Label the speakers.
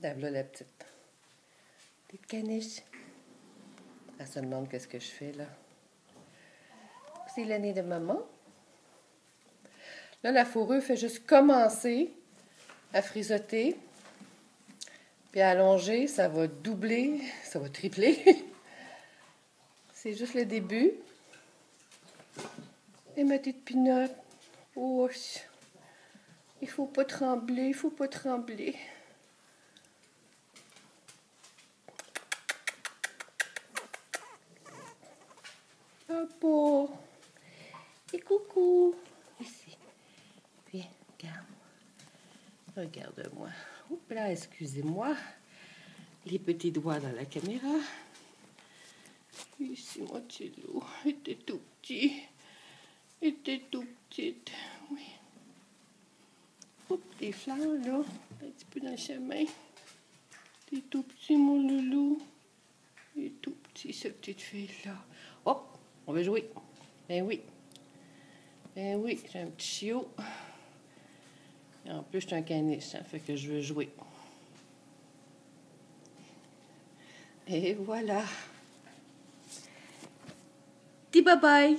Speaker 1: La voilà la petite. Petite caniche. Elle se demande qu'est-ce que je fais là. C'est le nez de maman. Là, la fourrure fait juste commencer à frisoter. Puis à allonger, ça va doubler, ça va tripler. C'est juste le début. Et ma petite pinotte. Oh, il faut pas trembler, il faut pas trembler. Papa. Et coucou. Ici. Viens, regarde. Regarde-moi. Oups là, excusez-moi. Les petits doigts dans la caméra. Ici, mon petit loup. Il était tout petit. Il était tout petit. Oui. Oups, des fleurs, là. Un petit peu dans le chemin. T'es tout petit, mon loulou. Il est tout petit, cette petite fille-là. Hop, on va jouer. Ben oui. Ben oui, j'ai un petit chiot. Et en plus, je suis un caniche, ça fait que je veux jouer. Et voilà. Dis bye-bye.